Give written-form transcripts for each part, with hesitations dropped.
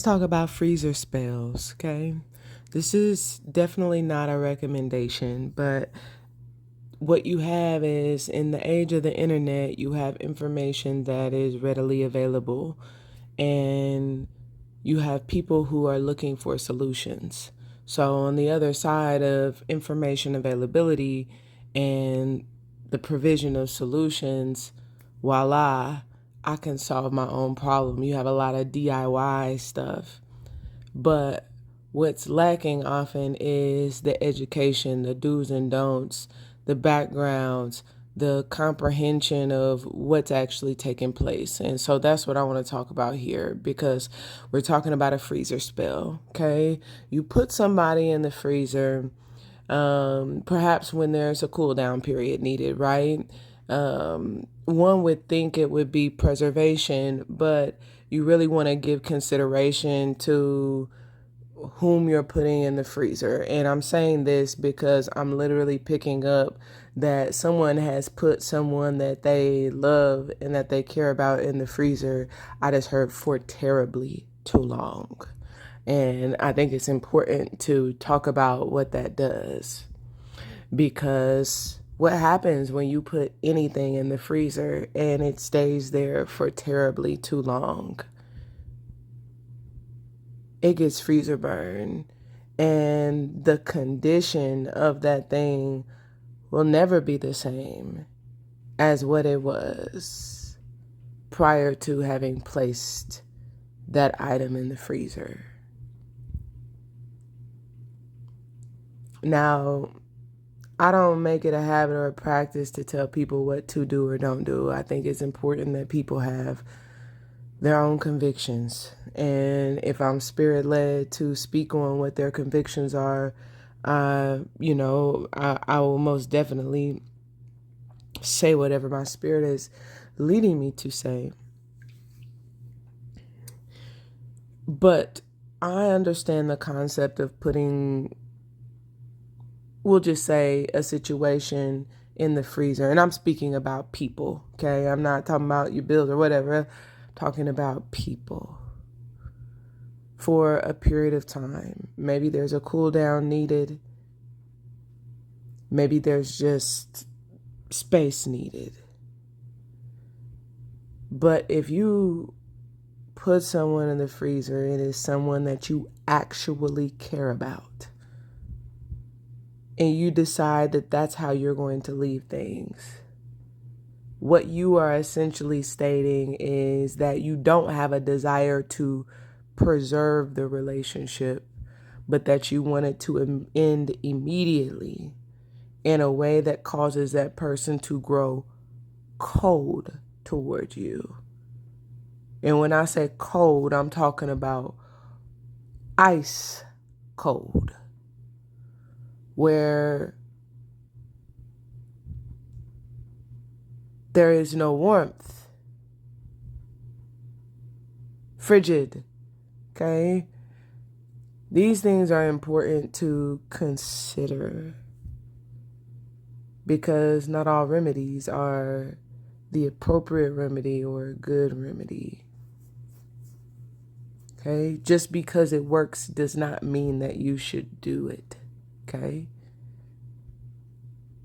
Talk about freezer spells, okay? This is definitely not a recommendation, but what you have is in the age of the internet, you have information that is readily available, and you have people who are looking for solutions. So, on the other side of information availability and the provision of solutions, voila, I can solve my own problem. You have a lot of DIY stuff. But what's lacking often is the education, the do's and don'ts, the backgrounds, the comprehension of what's actually taking place. And so that's what I want to talk about here because we're talking about a freezer spell, okay? You put somebody in the freezer, perhaps when there's a cool down period needed, right? One would think it would be preservation, but you really want to give consideration to whom you're putting in the freezer. And I'm saying this because I'm literally picking up that someone has put someone that they love and that they care about in the freezer. I just heard for terribly too long. And I think it's important to talk about what that does because what happens when you put anything in the freezer and it stays there for terribly too long? It gets freezer burn, and the condition of that thing will never be the same as what it was prior to having placed that item in the freezer. Now, I don't make it a habit or a practice to tell people what to do or don't do. I think it's important that people have their own convictions. And if I'm spirit led to speak on what their convictions are, I will most definitely say whatever my spirit is leading me to say. But I understand the concept of putting, we'll just say, a situation in the freezer. And I'm speaking about people, okay? I'm not talking about your bills or whatever. I'm talking about people for a period of time. Maybe there's a cool down needed. Maybe there's just space needed. But if you put someone in the freezer, it is someone that you actually care about. And you decide that that's how you're going to leave things. What you are essentially stating is that you don't have a desire to preserve the relationship, but that you want it to end immediately in a way that causes that person to grow cold toward you. And when I say cold, I'm talking about ice cold, where there is no warmth. Frigid, okay? These things are important to consider because not all remedies are the appropriate remedy or a good remedy. Okay? Just because it works does not mean that you should do it. Okay?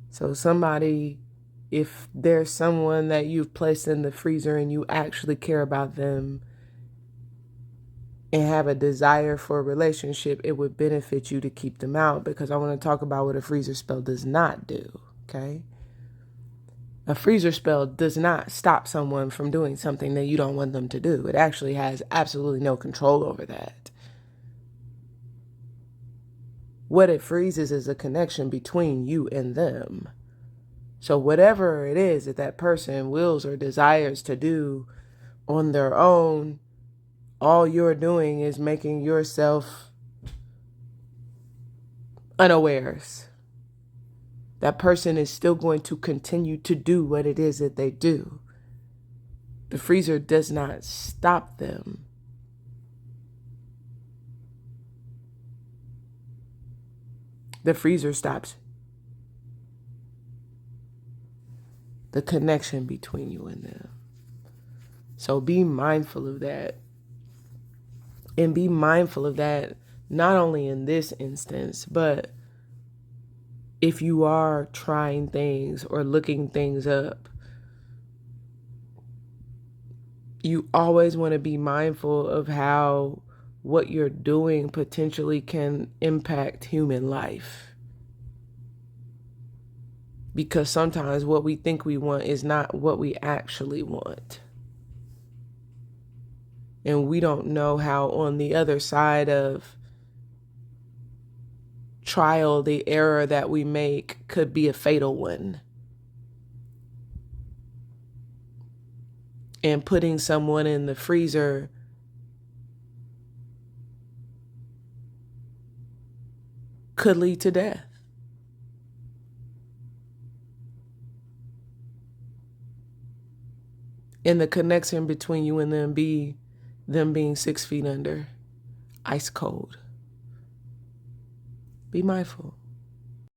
So somebody, if there's someone that you've placed in the freezer and you actually care about them and have a desire for a relationship, it would benefit you to keep them out because I want to talk about what a freezer spell does not do. Okay? A freezer spell does not stop someone from doing something that you don't want them to do. It actually has absolutely no control over that. What it freezes is a connection between you and them. So whatever it is that that person wills or desires to do on their own, all you're doing is making yourself unawares. That person is still going to continue to do what it is that they do. The freezer does not stop them. The freezer stops the connection between you and them. So be mindful of that. And be mindful of that, not only in this instance, but if you are trying things or looking things up, you always want to be mindful of how what you're doing potentially can impact human life. Because sometimes what we think we want is not what we actually want. And we don't know how on the other side of trial, the error that we make could be a fatal one. And putting someone in the freezer could lead to death. And the connection between you and them being 6 feet under, ice cold. Be mindful.